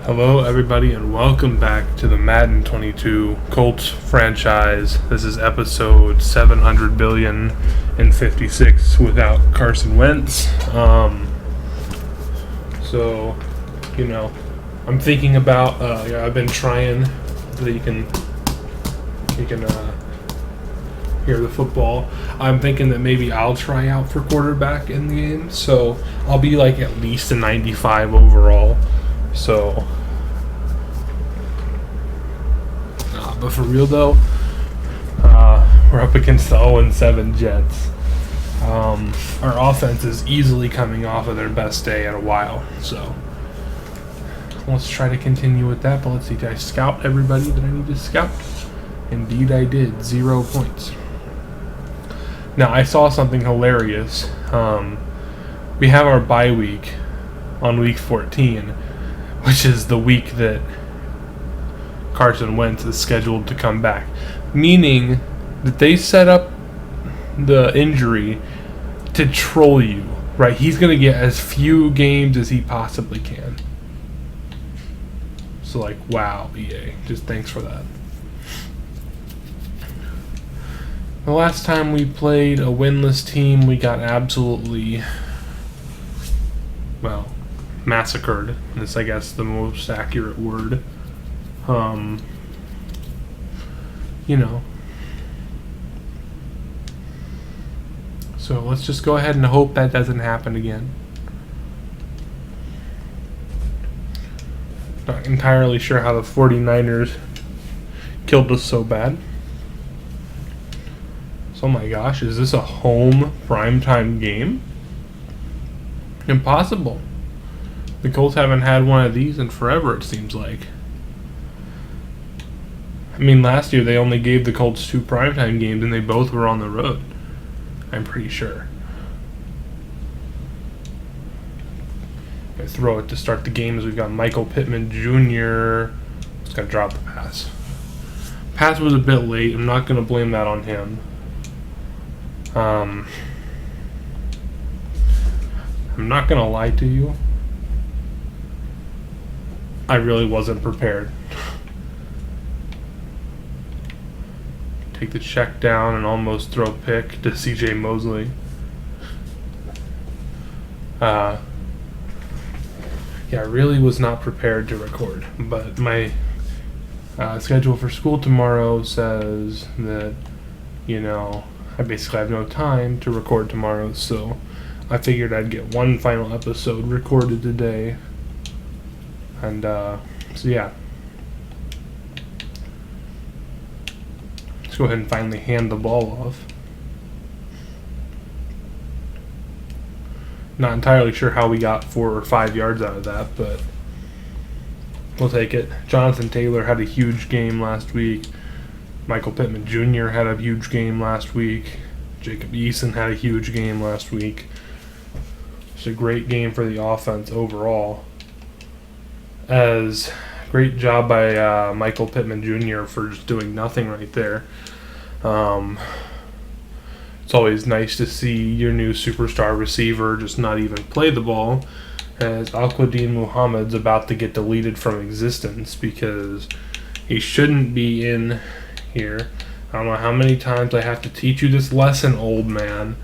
Hello, everybody, and welcome back to the Madden 22 Colts franchise. This is episode 700,056,000,000 without Carson Wentz. I'm thinking about. I've been trying so that you can hear the football. I'm thinking that maybe I'll try out for quarterback in the game, so I'll be like at least a 95 overall. So, but for real though, we're up against the 0-7 Jets. Our offense is easily coming off of their best day in a while, so let's try to continue with that. But let's see, did I scout everybody that I need to scout? Indeed I did. 0 points. Now, I saw something hilarious. We have our bye week on week 14, which is the week that Carson Wentz is scheduled to come back, meaning that they set up the injury to troll you, right? He's going to get as few games as he possibly can. So, wow, EA. Just thanks for that. The last time we played a winless team, we got absolutely, massacred. That's, I guess, the most accurate word. So let's just go ahead and hope that doesn't happen again. Not entirely sure how the 49ers killed us so bad. So, oh my gosh, is this a home primetime game? Impossible. The Colts haven't had one of these in forever, it seems like. I mean, last year they only gave the Colts 2 primetime games and they both were on the road. I'm pretty sure. I throw it to start the games. We've got Michael Pittman Jr. Just got to drop the pass. Pass was a bit late. I'm not going to blame that on him. I'm not going to lie to you. I really wasn't prepared. Take the check down and almost throw a pick to CJ Mosley. I really was not prepared to record, but my schedule for school tomorrow says that, I basically have no time to record tomorrow, so I figured I'd get one final episode recorded today. And, Let's go ahead and finally hand the ball off. Not entirely sure how we got 4 or 5 yards out of that, but we'll take it. Jonathan Taylor had a huge game last week. Michael Pittman Jr. had a huge game last week. Jacob Eason had a huge game last week. It's a great game for the offense overall. Great job by Michael Pittman Jr. for just doing nothing right there. It's always nice to see your new superstar receiver just not even play the ball, as Al-Quadin Muhammad's about to get deleted from existence because he shouldn't be in here. I don't know how many times I have to teach you this lesson, old man.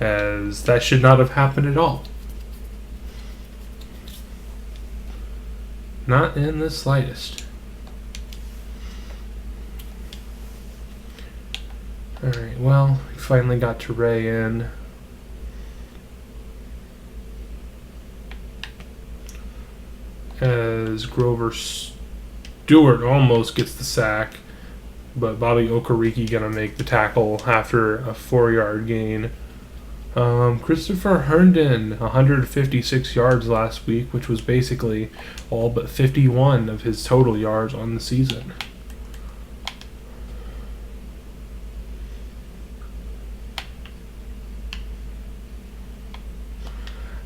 As that should not have happened at all. Not in the slightest. Alright, well, we finally got Teray in. As Grover Stewart almost gets the sack, but Bobby Okereke gonna make the tackle after a 4-yard gain. Christopher Herndon, 156 yards last week, which was basically all but 51 of his total yards on the season.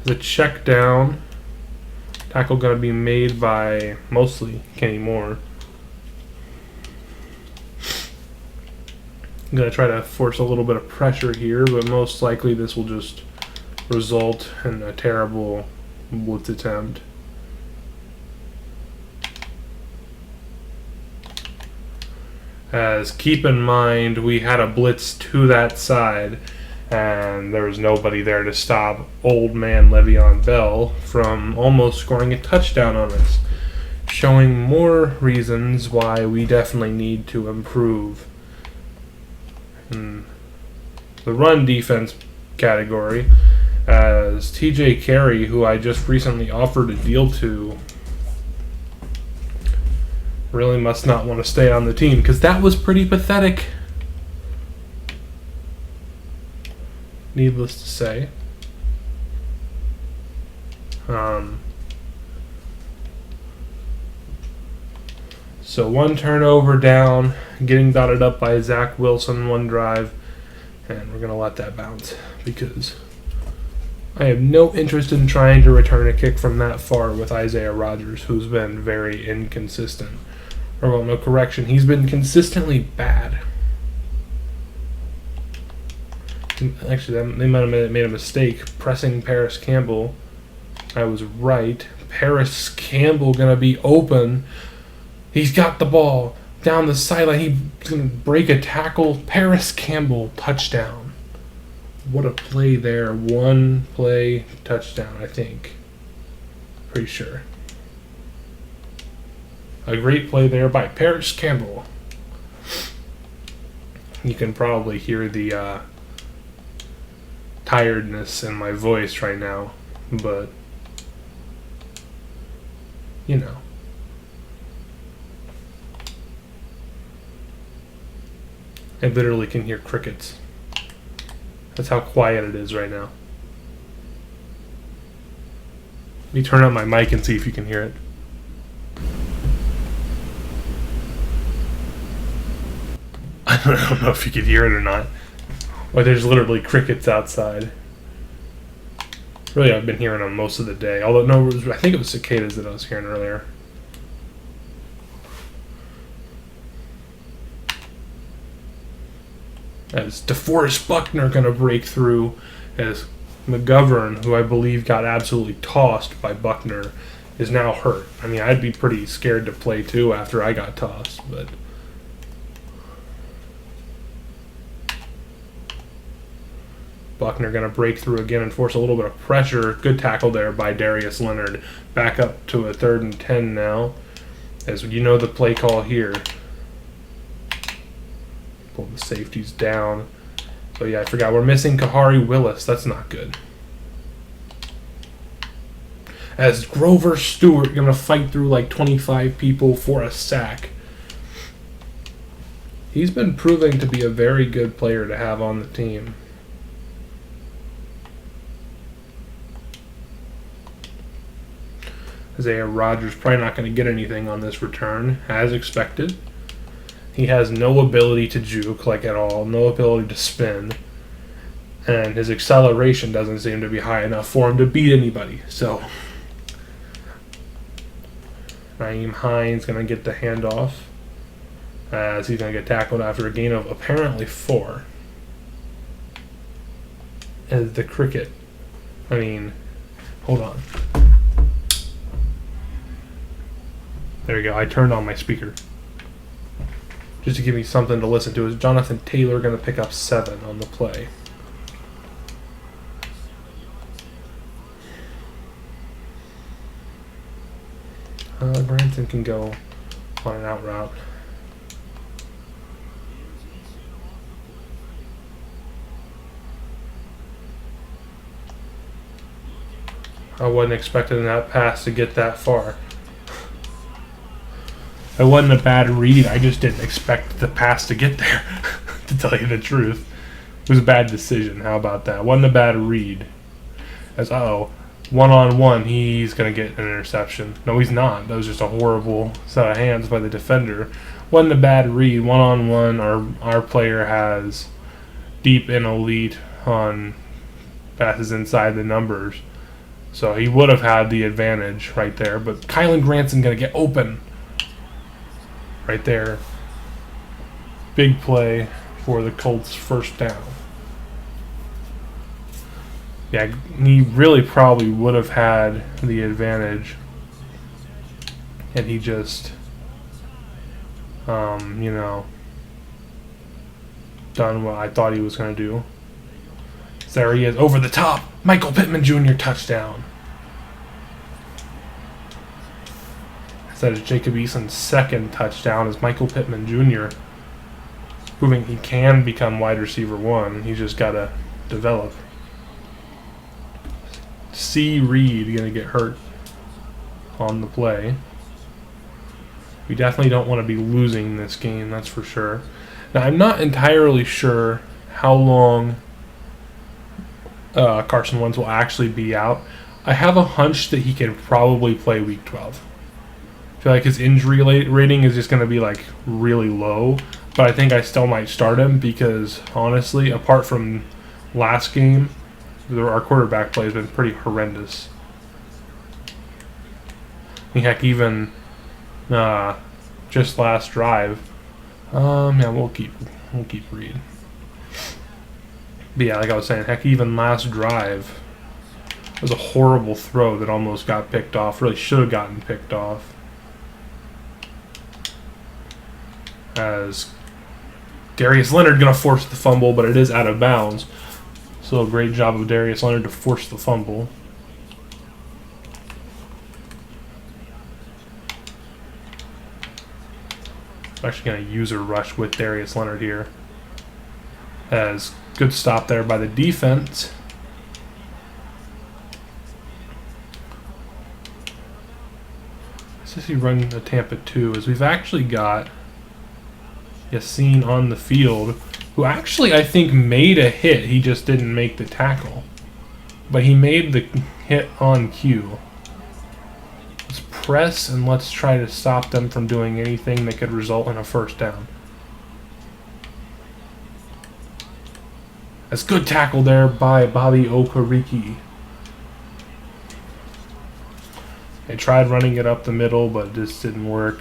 The check down. Tackle going to be made by mostly Kenny Moore. I'm going to try to force a little bit of pressure here, but most likely this will just result in a terrible blitz attempt. As keep in mind, we had a blitz to that side, and there was nobody there to stop old man Le'Veon Bell from almost scoring a touchdown on us, showing more reasons why we definitely need to improve in the run defense category, as TJ Carey, who I just recently offered a deal to, really must not want to stay on the team, because that was pretty pathetic, needless to say. So one turnover down, getting dotted up by Zach Wilson one drive, and we're going to let that bounce because I have no interest in trying to return a kick from that far with Isaiah Rodgers, who's been very inconsistent. Or, well, no, correction, he's been consistently bad. Actually, they might have made a mistake pressing Paris Campbell. I was right. Paris Campbell going to be open. He's got the ball down the sideline. He's going to break a tackle. Paris Campbell, touchdown. What a play there. One play, touchdown, I think. Pretty sure. A great play there by Paris Campbell. You can probably hear the tiredness in my voice right now, but, you know. I literally can hear crickets. That's how quiet it is right now. Let me turn on my mic and see if you can hear it. I don't know if you could hear it or not. Well, there's literally crickets outside. Really, I've been hearing them most of the day. Although, no, I think it was cicadas that I was hearing earlier. As DeForest Buckner going to break through, as McGovern, who I believe got absolutely tossed by Buckner, is now hurt. I mean, I'd be pretty scared to play too after I got tossed, but Buckner going to break through again and force a little bit of pressure. Good tackle there by Darius Leonard. Back up to a 3rd and 10 now. As you know the play call here. Pull the safeties down. So yeah, I forgot. We're missing Kahari Willis. That's not good. As Grover Stewart going to fight through like 25 people for a sack. He's been proving to be a very good player to have on the team. Isaiah Rodgers probably not going to get anything on this return, as expected. He has no ability to juke, like at all, no ability to spin, and his acceleration doesn't seem to be high enough for him to beat anybody. So, Nyheim Hines going to get the handoff, as he's going to get tackled after a gain of apparently 4. As the cricket, hold on. There you go. I turned on my speaker just to give me something to listen to. Is Jonathan Taylor going to pick up 7 on the play? Branson can go on an out route. I wasn't expecting that pass to get that far. It wasn't a bad read. I just didn't expect the pass to get there, to tell you the truth. It was a bad decision. How about that? It wasn't a bad read. As, one-on-one, he's going to get an interception. No, he's not. That was just a horrible set of hands by the defender. Wasn't a bad read. One-on-one, our player has deep and elite on passes inside the numbers. So he would have had the advantage right there. But Kylan Granson going to get open. Right there. Big play. for the Colts' first down. Yeah, he really probably would have had the advantage, and he just, done what I thought he was going to do. So there he is, over the top. Michael Pittman Jr. touchdown. That is Jacob Eason's second touchdown as Michael Pittman Jr. proving he can become wide receiver one. He's just got to develop. C. Reed going to get hurt on the play. We definitely don't want to be losing this game, that's for sure. Now, I'm not entirely sure how long Carson Wentz will actually be out. I have a hunch that he can probably play Week 12. I feel like his injury rating is just going to be like really low, but I think I still might start him because honestly, apart from last game, our quarterback play has been pretty horrendous. Heck, even just last drive, we'll keep Reed. But yeah, like I was saying, heck, even last drive was a horrible throw that almost got picked off. Really should have gotten picked off. As Darius Leonard going to force the fumble, but it is out of bounds. So a great job of Darius Leonard to force the fumble. I'm actually going to user rush with Darius Leonard here. As good stop there by the defense. Let's just see run a Tampa 2 as we've actually got Yassine on the field, who actually I think made a hit. He just didn't make the tackle. But he made the hit on cue. Let's press and let's try to stop them from doing anything that could result in a first down. That's good tackle there by Bobby Okereke. They tried running it up the middle, but it just didn't work.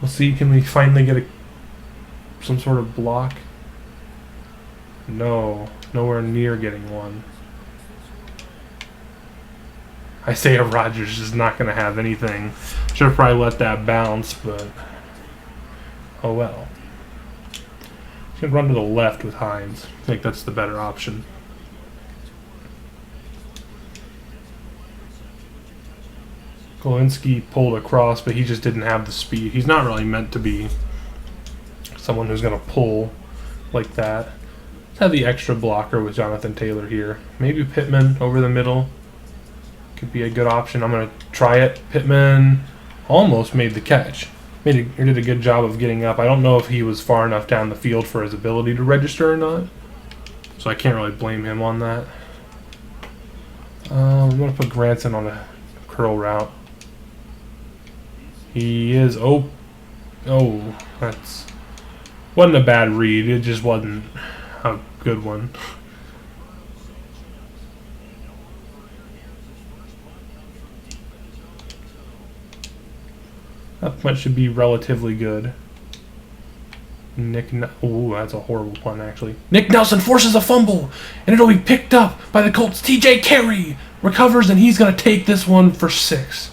We'll see, can we finally get some sort of block? No, nowhere near getting one. Isaiah Rodgers is not going to have anything. Should have probably let that bounce, but oh well. He's going to run to the left with Hines. I think that's the better option. Golinsky pulled across, but he just didn't have the speed. He's not really meant to be someone who's going to pull like that. Let's have the extra blocker with Jonathan Taylor here. Maybe Pittman over the middle could be a good option. I'm going to try it. Pittman almost made the catch. Did a good job of getting up. I don't know if he was far enough down the field for his ability to register or not, so I can't really blame him on that. I'm going to put Granson on a curl route. He is that's wasn't a bad read. It just wasn't a good one. That much should be relatively good. That's a horrible pun, actually. Nick Nelson forces a fumble, and it'll be picked up by the Colts. TJ Carey recovers, and he's going to take this one for 6.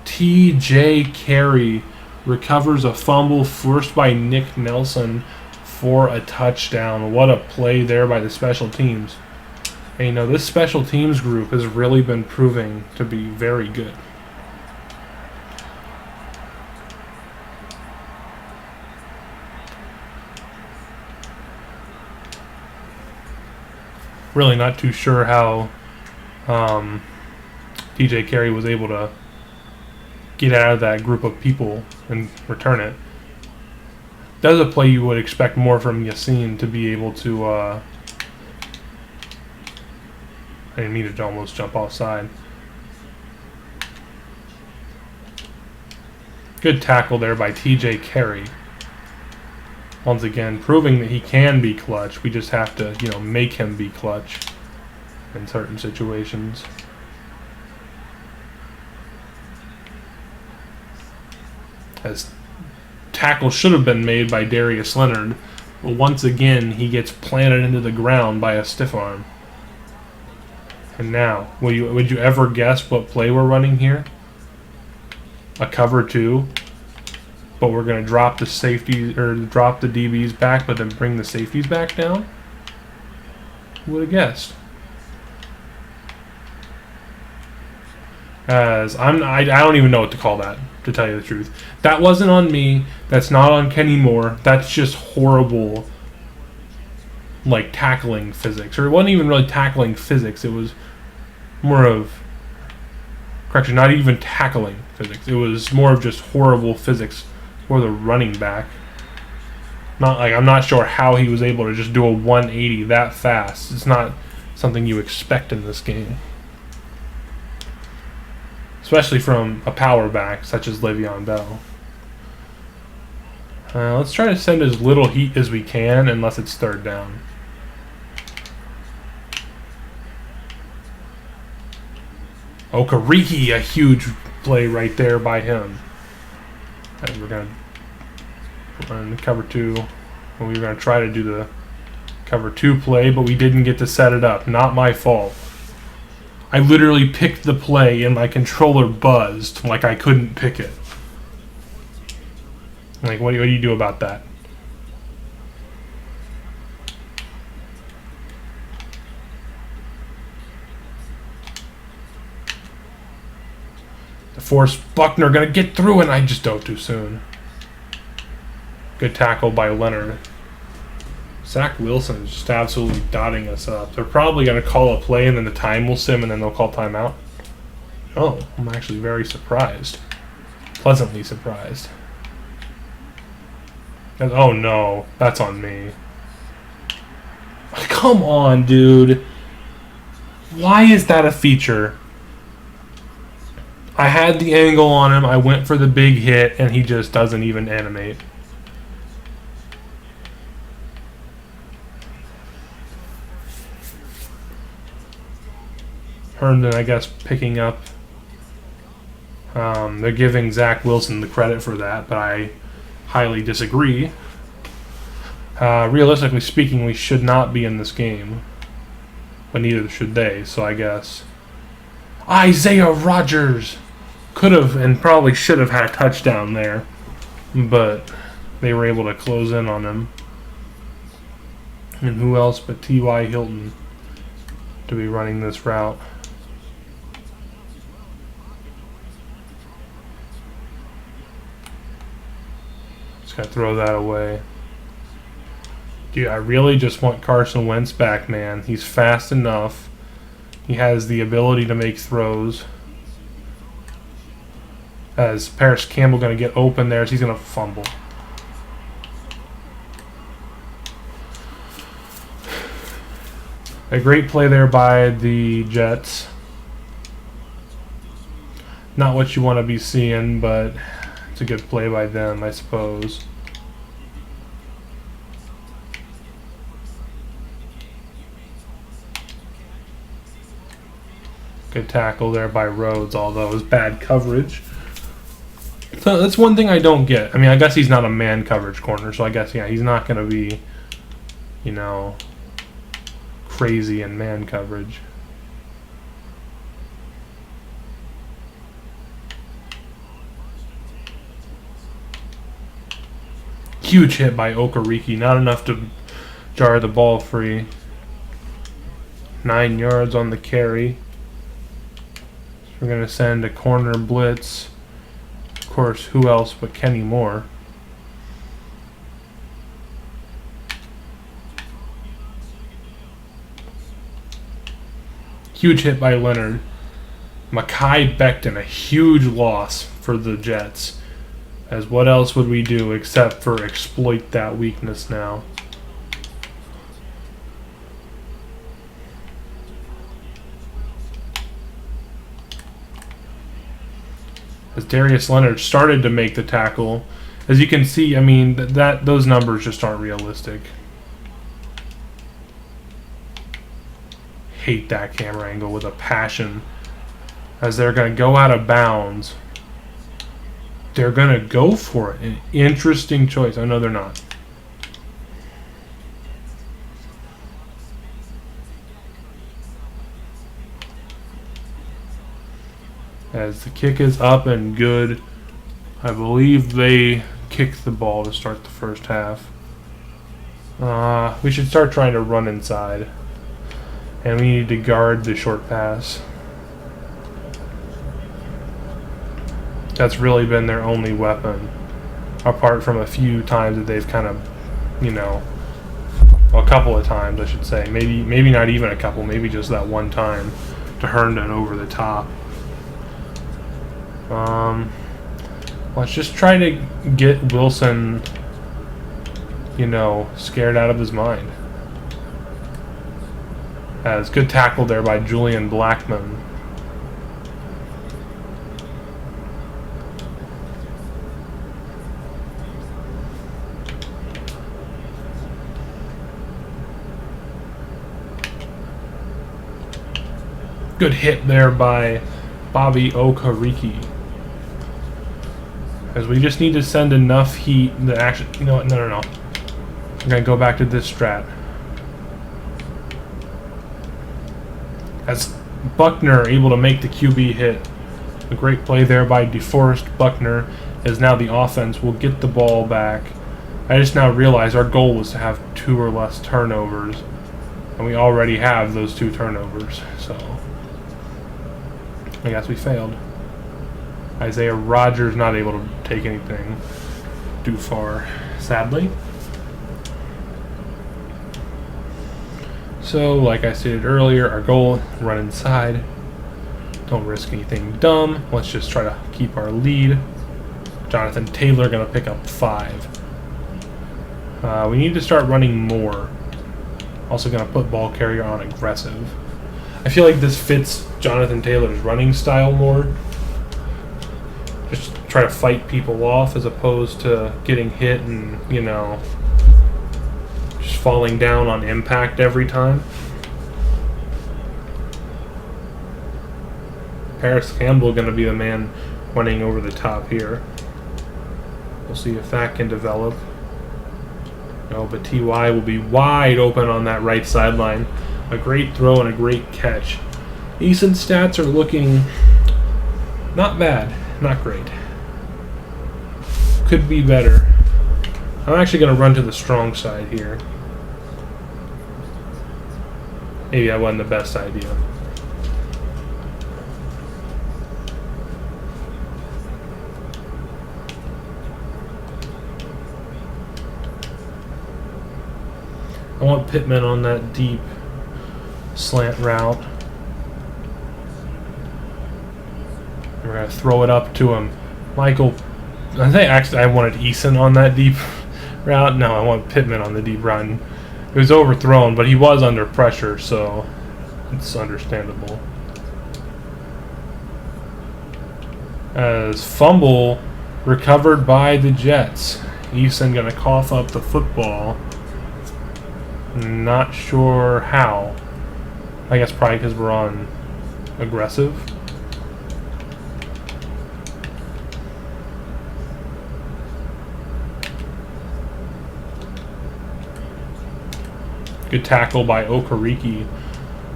TJ Carey recovers a fumble forced by Nick Nelson for a touchdown. What a play there by the special teams. And this special teams group has really been proving to be very good. Really not too sure how TJ Carey was able to get out of that group of people and return it. That's a play you would expect more from Yassine to be able to. I didn't mean to almost jump offside. Good tackle there by TJ Carey. Once again, proving that he can be clutch. We just have to, make him be clutch in certain situations. As tackle should have been made by Darius Leonard. But once again, he gets planted into the ground by a stiff arm. And now, would you ever guess what play we're running here? A cover 2. But we're going to drop the safety, or drop the DBs back, but then bring the safeties back down? Who would have guessed? I don't even know what to call that, to tell you the truth. That wasn't on me. That's not on Kenny Moore. That's just horrible, like, tackling physics. Or it wasn't even really tackling physics. It was more of, correction, not even tackling physics. It was more of just horrible physics for the running back. I'm not sure how he was able to just do a 180 that fast. It's not something you expect in this game, especially from a power back such as Le'Veon Bell. Let's try to send as little heat as we can, unless it's third down. Okereke, a huge play right there by him. And we're going to run cover 2. We were going to try to do the cover 2 play, but we didn't get to set it up. Not my fault. I literally picked the play and my controller buzzed like I couldn't pick it. Like, what do you do about that? DeForest Buckner going to get through, and I just dove too soon. Good tackle by Leonard. Zach Wilson is just absolutely dotting us up. They're probably going to call a play, and then the time will sim, and then they'll call timeout. Oh, I'm actually very surprised. Pleasantly surprised. Oh no, that's on me. Come on, dude. Why is that a feature? I had the angle on him, I went for the big hit, and he just doesn't even animate. Herndon, I guess, picking up. They're giving Zach Wilson the credit for that, but I highly disagree. Realistically speaking, we should not be in this game, but neither should they, so I guess. Isaiah Rodgers could have and probably should have had a touchdown there, but they were able to close in on him. And who else but T.Y. Hilton to be running this route? Just gotta throw that away. Dude, I really just want Carson Wentz back, man. He's fast enough. He has the ability to make throws. As Paris Campbell going to get open there, he's going to fumble. A great play there by the Jets. Not what you want to be seeing, but it's a good play by them, I suppose. Good tackle there by Rhodes, although it was bad coverage. So that's one thing I don't get. I mean, I guess he's not a man coverage corner, so I guess, yeah, he's not going to be, you know, crazy in man coverage. Huge hit by Okereke, not enough to jar the ball free. 9 yards on the carry. We're going to send a corner blitz. Of course, who else but Kenny Moore? Huge hit by Leonard. Mekhi Becton, a huge loss for the Jets. As what else would we do except for exploit that weakness now? As Darius Leonard started to make the tackle. As you can see, I mean, those numbers just aren't realistic. Hate that camera angle with a passion. As they're going to go out of bounds. They're going to go for it. An interesting choice. I know they're not. As the kick is up and good. I believe they kicked the ball to start the first half. We should start trying to run inside. And we need to guard the short pass. That's really been their only weapon. Apart from a few times that they've kind of, a couple of times I should say. Maybe not even a couple, maybe just that one time to Herndon over the top. Let's just try to get Wilson, scared out of his mind. As good tackle there by Julian Blackman. Good hit there by Bobby Okereke. As we just need to send enough heat that actually, you know what, no. We're going to go back to this strat. As Buckner able to make the QB hit. A great play there by DeForest Buckner, as now the offense will get the ball back. I just now realize our goal was to have 2 or less turnovers. And we already have those 2 turnovers, so I guess we failed. Isaiah Rodgers not able to take anything too far, sadly. So, like I stated earlier, our goal, run inside. Don't risk anything dumb. Let's just try to keep our lead. Jonathan Taylor going to pick up 5. We need to start running more. Also going to put ball carrier on aggressive. I feel like this fits Jonathan Taylor's running style more. Just try to fight people off as opposed to getting hit and, just falling down on impact every time. Paris Campbell going to be the man running over the top here. We'll see if that can develop. No, but T.Y. will be wide open on that right sideline. A great throw and a great catch. Eason's stats are looking not bad, not great. Could be better. I'm actually going to run to the strong side here. Maybe that wasn't the best idea. I want Pittman on that deep slant route. We're going to throw it up to him. Michael, I think actually I wanted Eason on that deep route. No, I want Pittman on the deep route. It was overthrown, but he was under pressure, so it's understandable. As fumble recovered by the Jets. Eason going to cough up the football. Not sure how. I guess probably because we're on aggressive. Good tackle by Okereke.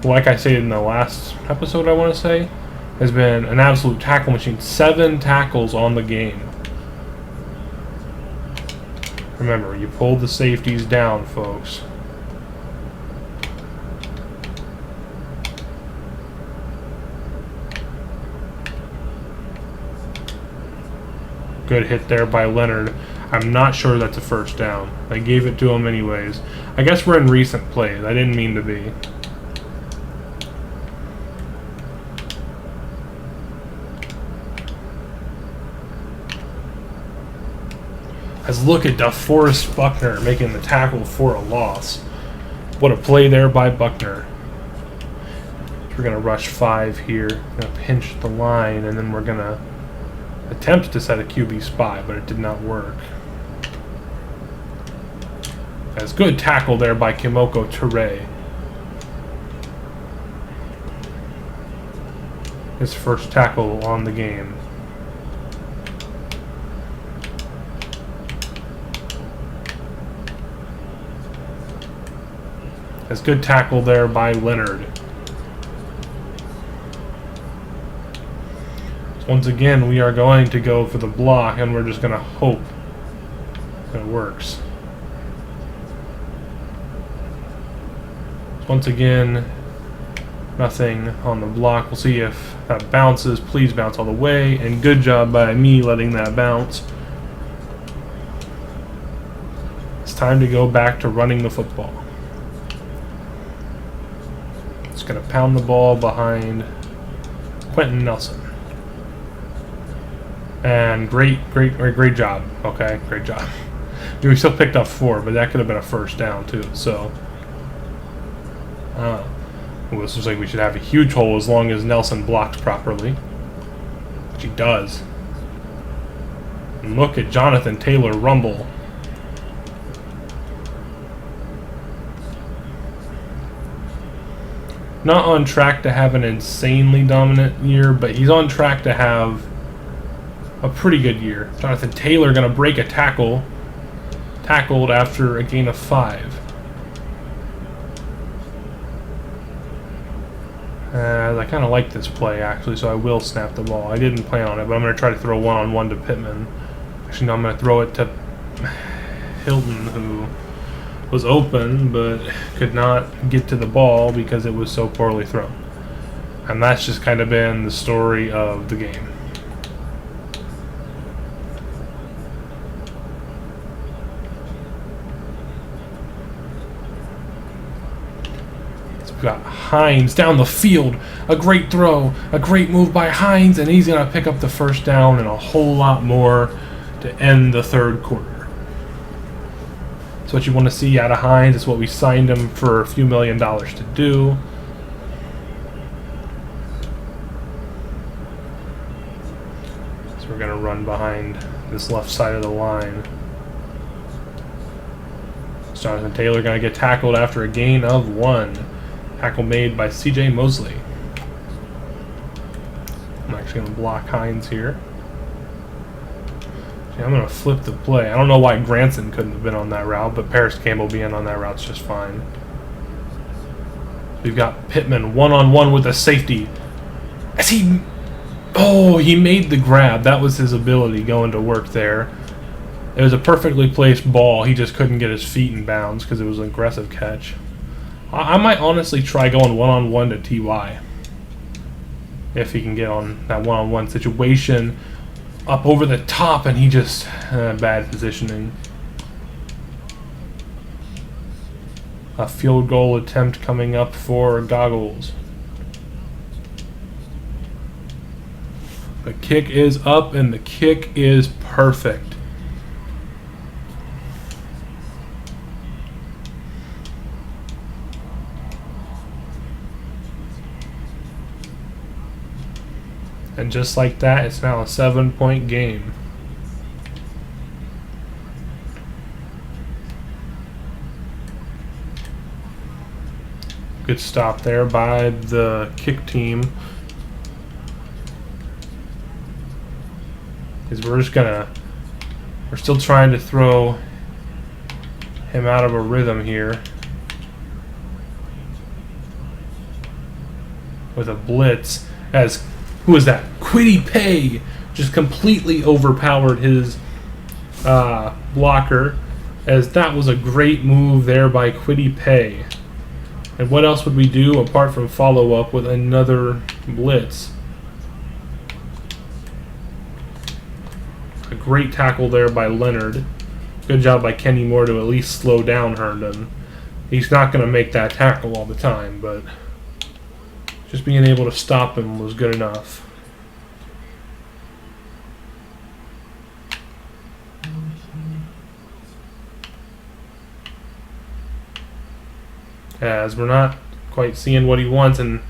Like I said in the last episode, I want to say, has been an absolute tackle machine. 7 tackles on the game. Remember, you pull the safeties down, folks. Good hit there by Leonard. I'm not sure that's a first down. I gave it to him anyways. I guess we're in recent plays. I didn't mean to be. As look at DeForest Buckner making the tackle for a loss. What a play there by Buckner. We're going to rush 5 here. Going to pinch the line, and then we're going to attempt to set a QB spy, but it did not work. As good tackle there by Kimoko Toure. His first tackle on the game. That's good tackle there by Leonard. So once again, we are going to go for the block, and we're just going to hope that it works. So once again, nothing on the block. We'll see if that bounces. Please bounce all the way, and good job by me letting that bounce. It's time to go back to running the football. It's going to pound the ball behind Quentin Nelson. And great job. Okay, great job. We still picked up 4, but that could have been a first down too. So, well, this looks like we should have a huge hole as long as Nelson blocks properly, which he does. And look at Jonathan Taylor rumble. Not on track to have an insanely dominant year, but he's on track to have a pretty good year. Jonathan Taylor going to break a tackle. Tackled after a gain of 5. I kind of like this play, actually, so I will snap the ball. I didn't plan on it, but I'm going to try to throw one-on-one to Pittman. Actually, no, I'm going to throw it to Hilton, who was open but could not get to the ball because it was so poorly thrown. And that's just kind of been the story of the game. So we've got Hines down the field. A great throw, a great move by Hines, and he's going to pick up the first down and a whole lot more to end the third quarter. It's what you want to see out of Hines. It's what we signed him for a few $1 million to do. So we're going to run behind this left side of the line. Jonathan Taylor going to get tackled after a gain of 1. Tackle made by C.J. Mosley. I'm actually going to block Hines here. I'm going to flip the play. I don't know why Granson couldn't have been on that route, but Paris Campbell being on that route's just fine. We've got Pittman one-on-one with a safety. As he made the grab. That was his ability going to work there. It was a perfectly placed ball. He just couldn't get his feet in bounds because it was an aggressive catch. I might honestly try going one-on-one to T.Y. if he can get on that one-on-one situation. Up over the top, and he just bad positioning. A field goal attempt coming up for Goggles. The kick is up, and the kick is perfect. And just like that, it's now a 7-point game. Good stop there by the kick team. Because we're still trying to throw him out of a rhythm here. With a blitz as... Who was that? Kwity Paye just completely overpowered his blocker, as that was a great move there by Kwity Paye. And what else would we do apart from follow up with another blitz? A great tackle there by Leonard. Good job by Kenny Moore to at least slow down Herndon. He's not going to make that tackle all the time, but just being able to stop him was good enough. As we're not quite seeing what he wants, and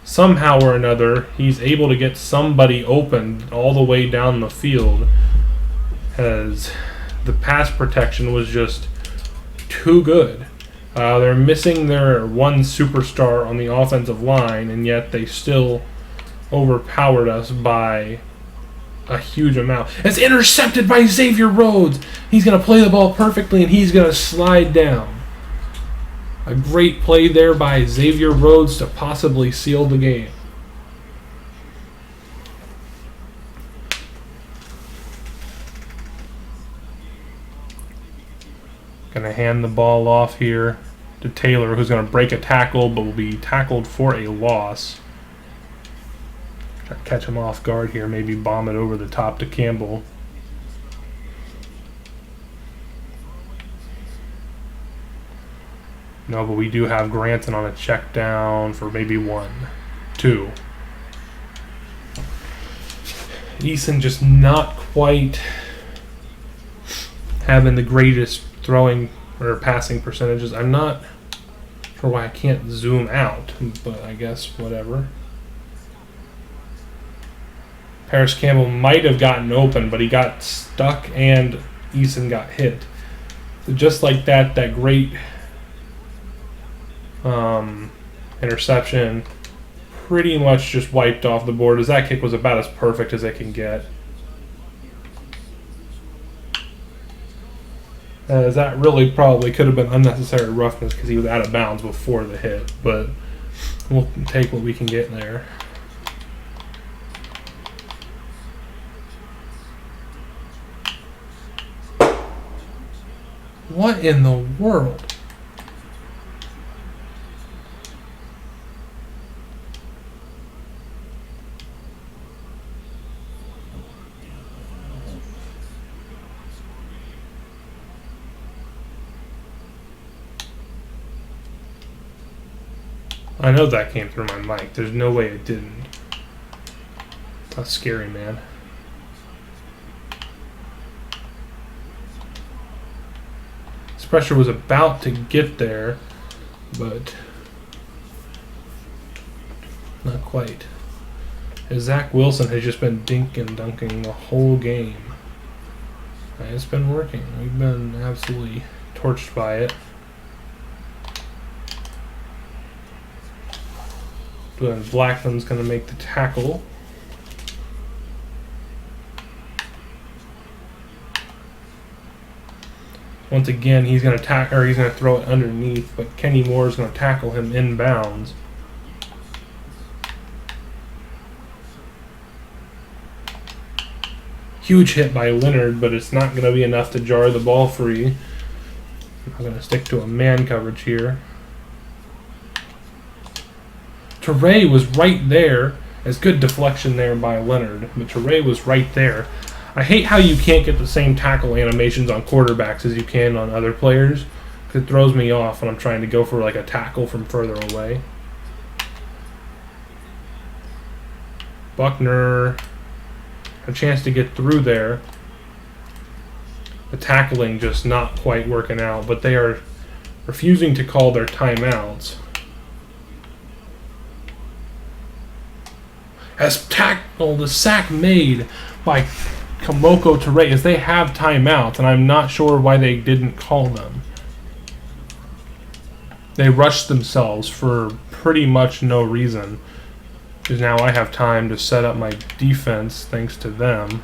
somehow or another he's able to get somebody open all the way down the field, as the pass protection was just too good. They're missing their one superstar on the offensive line, and yet they still overpowered us by a huge amount. It's intercepted by Xavier Rhodes. He's going to play the ball perfectly, and he's going to slide down. A great play there by Xavier Rhodes to possibly seal the game. Going to hand the ball off here to Taylor, who's going to break a tackle but will be tackled for a loss. Try to catch him off guard here, maybe bomb it over the top to Campbell. No, but we do have Granson on a check down for maybe 1, 2. Eason just not quite having the greatest throwing or passing percentages. I'm not sure why I can't zoom out, but I guess whatever. Paris Campbell might have gotten open, but he got stuck and Eason got hit. So just like that, that great interception pretty much just wiped off the board, as that kick was about as perfect as it can get. As that really probably could have been unnecessary roughness because he was out of bounds before the hit, but we'll take what we can get there. What in the world? I know that came through my mic. There's no way it didn't. That's scary, man. This pressure was about to get there, but not quite. As Zach Wilson has just been dinking dunking the whole game. And it's been working. We've been absolutely torched by it. But Blackman's going to make the tackle. Once again, he's going to throw it underneath, but Kenny Moore is going to tackle him inbounds. Huge hit by Leonard, but it's not going to be enough to jar the ball free. I'm going to stick to a man coverage here. Teray was right there. As good deflection there by Leonard, but Teray was right there. I hate how you can't get the same tackle animations on quarterbacks as you can on other players. It throws me off when I'm trying to go for like a tackle from further away. Buckner, a chance to get through there. The tackling just not quite working out, but they are refusing to call their timeouts. As the sack made by Kamoko Teray, as they have timeouts, and I'm not sure why they didn't call them. They rushed themselves for pretty much no reason, because now I have time to set up my defense thanks to them.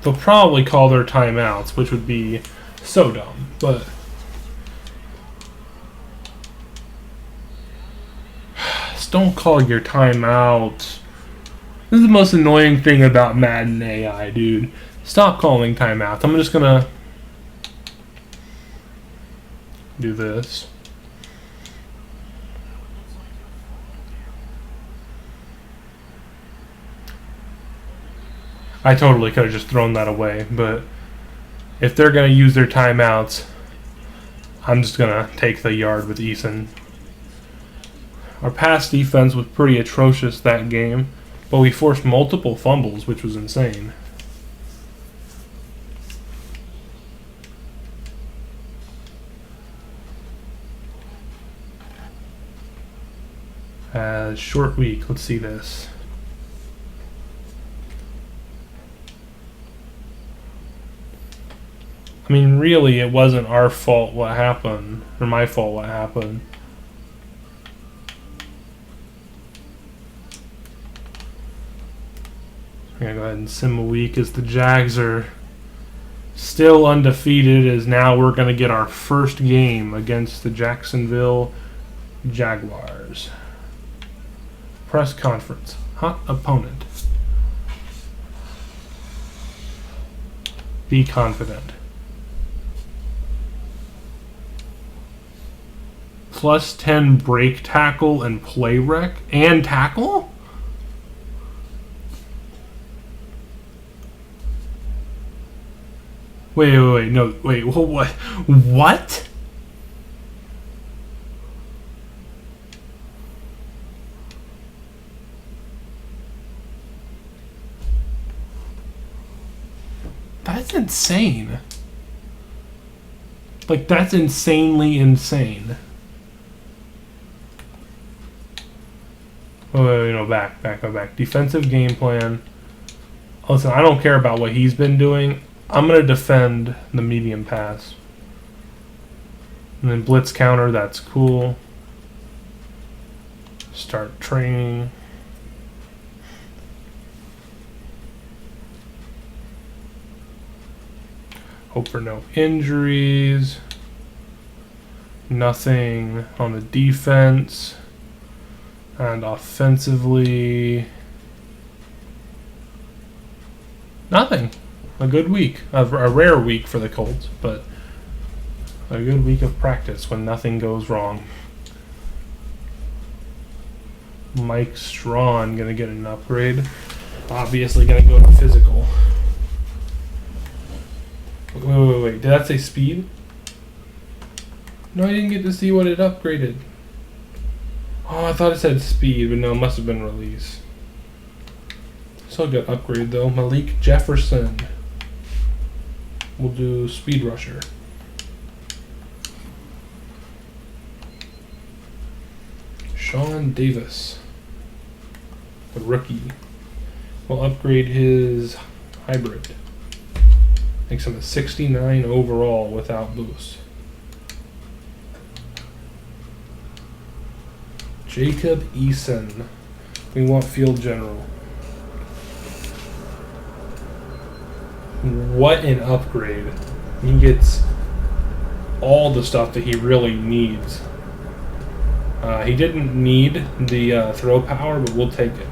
They'll probably call their timeouts, which would be so dumb, but just don't call your timeouts. This is the most annoying thing about Madden AI, dude. Stop calling timeouts. I'm just gonna do this. I totally could have just thrown that away, but if they're going to use their timeouts, I'm just going to take the yard with Eason. Our pass defense was pretty atrocious that game, but we forced multiple fumbles, which was insane. Short week, let's see this. I mean, really, it wasn't our fault what happened, or my fault what happened. I'm going to go ahead and sim a week as the Jags are still undefeated, as now we're going to get our first game against the Jacksonville Jaguars. Press conference. Hot opponent. Be confident. Plus 10 break tackle and play rec and tackle? Wait, no, wait, what? What? That's insane. Like, that's insanely insane. Oh, no, back. Defensive game plan. Listen, I don't care about what he's been doing. I'm going to defend the medium pass. And then blitz counter, that's cool. Start training. Hope for no injuries. Nothing on the defense. And offensively, nothing. A good week. A rare week for the Colts, but a good week of practice when nothing goes wrong. Mike Strawn going to get an upgrade. Obviously going to go to physical. Wait. Did that say speed? No, I didn't get to see what it upgraded. Oh, I thought it said speed, but no, it must have been release. Still got upgrade though. Malik Jefferson. We'll do speed rusher. Sean Davis, a rookie. We'll upgrade his hybrid. Makes him a 69 overall without boost. Jacob Eason. We want field general. What an upgrade. He gets all the stuff that he really needs. He didn't need the throw power, but we'll take it.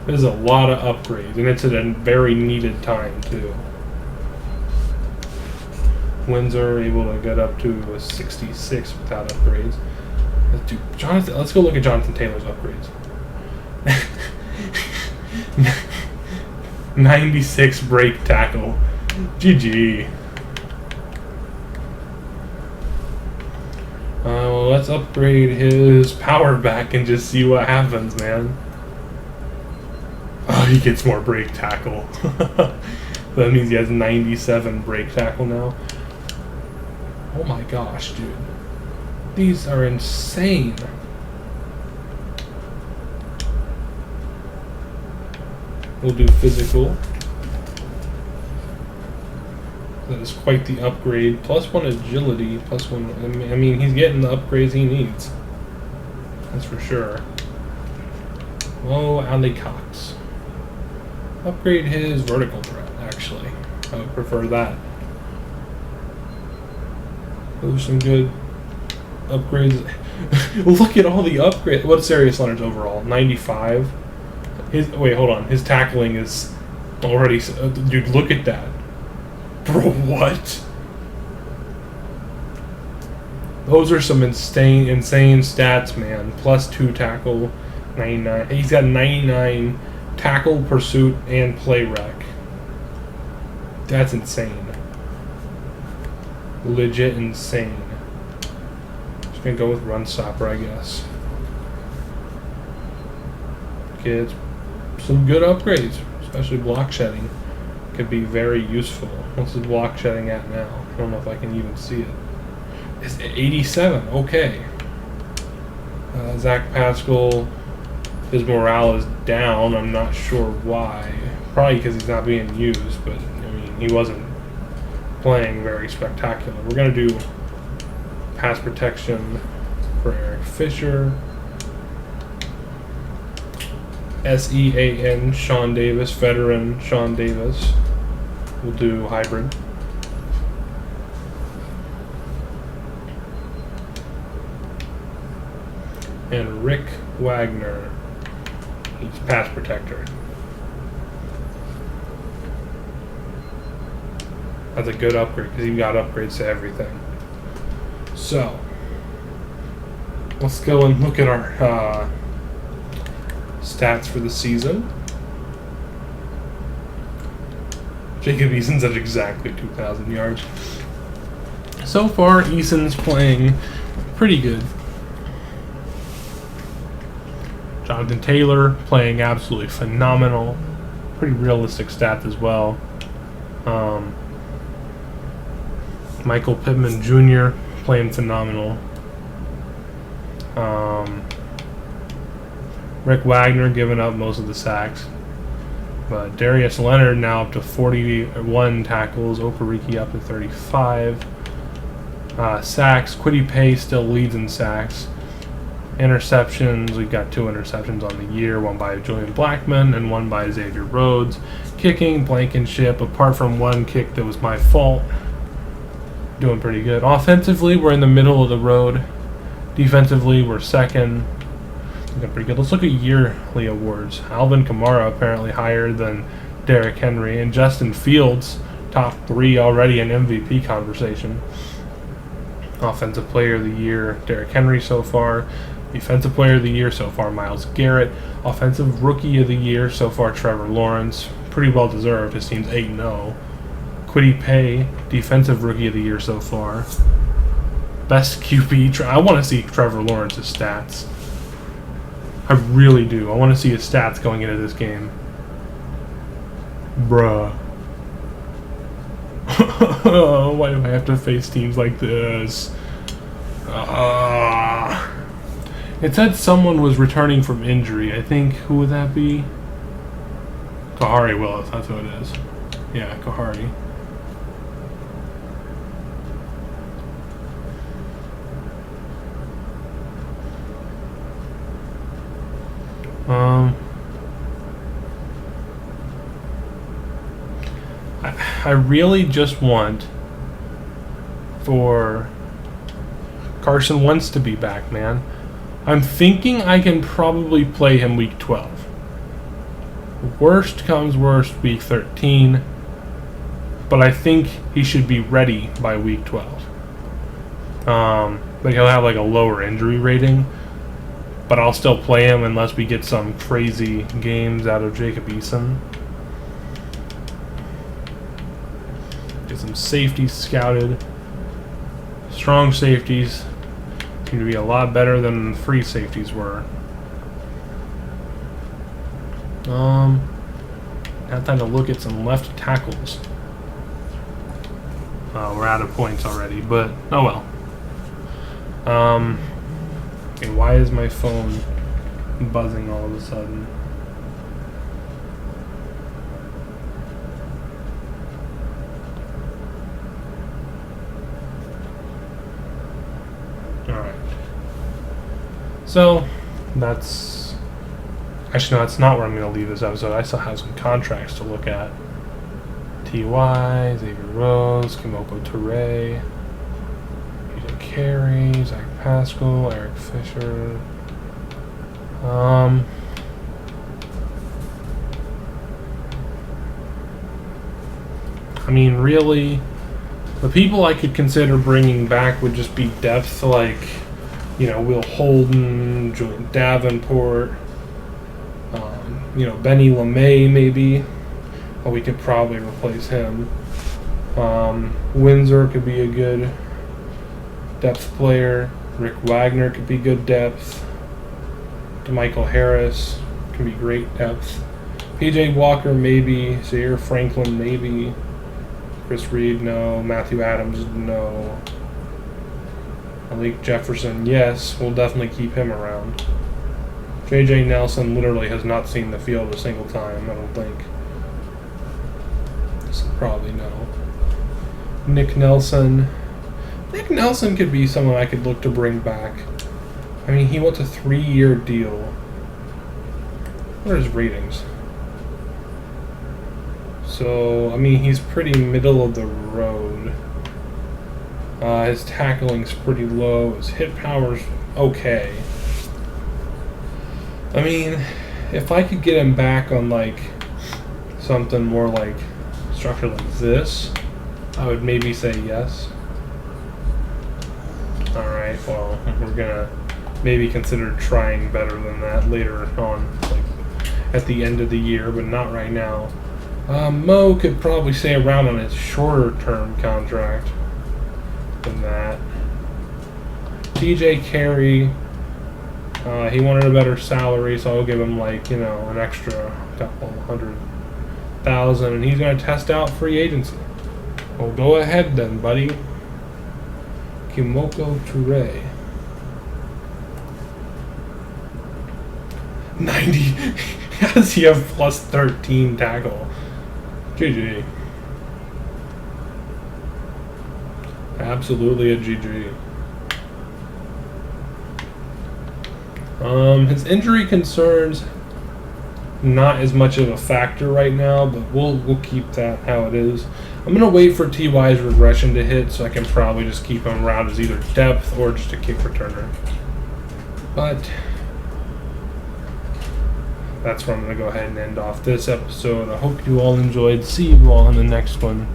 There's a lot of upgrades, and it's at a very needed time, too. Windsor able to get up to a 66 without upgrades. Let's go look at Jonathan Taylor's upgrades. 96 break tackle. GG. Well, let's upgrade his power back and just see what happens, man. Oh, he gets more break tackle. That means he has 97 break tackle now. Oh my gosh, dude. These are insane. We'll do physical. That is quite the upgrade. Plus 1 agility, plus 1. I mean, he's getting the upgrades he needs. That's for sure. Oh, Ali Cox. Upgrade his vertical threat, actually. I would prefer that. Those are some good upgrades. Look at all the upgrades. What's Darius Leonard's overall? 95? Wait, hold on. His tackling is already... dude, look at that. Bro, what? Those are some insane stats, man. Plus 2 tackle, 99. He's got 99 tackle, pursuit, and play rec. That's insane. Legit insane. Just gonna go with run stopper, I guess. Get some good upgrades, especially block shedding. Could be very useful. What's the block shedding at now? I don't know if I can even see it. It's 87. Okay. Zach Pascal, his morale is down. I'm not sure why. Probably because he's not being used, but I mean, he wasn't playing very spectacular. We're going to do pass protection for Eric Fisher. SEAN, Sean Davis, veteran Sean Davis. We'll do hybrid. And Rick Wagner, he's pass protector. That's a good upgrade because you got upgrades to everything. So, let's go and look at our stats for the season. Jacob Eason's at exactly 2,000 yards. So far, Eason's playing pretty good. Jonathan Taylor playing absolutely phenomenal. Pretty realistic stats as well. Michael Pittman Jr. playing phenomenal. Rick Wagner giving up most of the sacks. But Darius Leonard now up to 41 tackles. Okereke up to 35. Sacks. Kwity Paye still leads in sacks. Interceptions, we've got 2 interceptions on the year, one by Julian Blackman and one by Xavier Rhodes. Kicking, Blankenship, apart from one kick that was my fault, doing pretty good. Offensively, we're in the middle of the road. Defensively, we're second. Looking pretty good. Let's look at yearly awards. Alvin Kamara apparently higher than Derrick Henry, and Justin Fields, top 3 already in MVP conversation. Offensive Player of the Year, Derrick Henry so far. Defensive Player of the Year so far, Myles Garrett. Offensive Rookie of the Year so far, Trevor Lawrence. Pretty well deserved. His team's 8-0. Kwity Paye, Defensive Rookie of the Year so far. Best QB. I want to see Trevor Lawrence's stats. I really do. I want to see his stats going into this game. Bruh. Why do I have to face teams like this? It said someone was returning from injury. I think, who would that be? Kahari Willis, that's who it is. Yeah, Kahari. I really just want for Carson Wentz to be back, man. I'm thinking I can probably play him week 12. Worst comes worst, week 13. But I think he should be ready by week 12. But he'll have like a lower injury rating. But I'll still play him unless we get some crazy games out of Jacob Eason. Get some safeties scouted. Strong safeties seem to be a lot better than free safeties were. Now time to look at some left tackles. We're out of points already, but oh well. Okay, why is my phone buzzing all of a sudden? Alright. So, that's... Actually, no, that's not where I'm going to leave this episode. I still have some contracts to look at. T.Y., Xavier Rose, Kimoko Toure, Peter Carey, Zach Pascal, Eric Fisher. I mean, really, the people I could consider bringing back would just be depth, like, you know, Will Holden, Julian Davenport, you know, Benny LeMay maybe. Well, we could probably replace him. Windsor could be a good depth player. Rick Wagner could be good depth. DeMichael Harris can be great depth. PJ Walker maybe. Zaire Franklin maybe. Chris Reed no. Matthew Adams no. Malik Jefferson yes. We'll definitely keep him around. J.J. Nelson literally has not seen the field a single time, I don't think. So probably no. Nick Nelson. Nick Nelson could be someone I could look to bring back. I mean, he wants a 3-year deal. What are his ratings? So, I mean, he's pretty middle of the road. His tackling's pretty low. His hit power's okay. I mean, if I could get him back on, like, something more, like, structured like this, I would maybe say yes. Alright, well, we're gonna maybe consider trying better than that later on, like, at the end of the year, but not right now. Mo could probably stay around on his shorter-term contract than that. TJ Carey, he wanted a better salary, so I'll give him, like, you know, an extra couple $100,000, and he's going to test out free agency. Well, go ahead then, buddy. Kimoko Toure. 90. How does he have plus 13 tackle? GG. Absolutely a GG. His injury concerns, not as much of a factor right now, but we'll keep that how it is. I'm gonna wait for TY's regression to hit, so I can probably just keep him around as either depth or just a kick returner. But that's where I'm gonna go ahead and end off this episode. I hope you all enjoyed. See you all in the next one.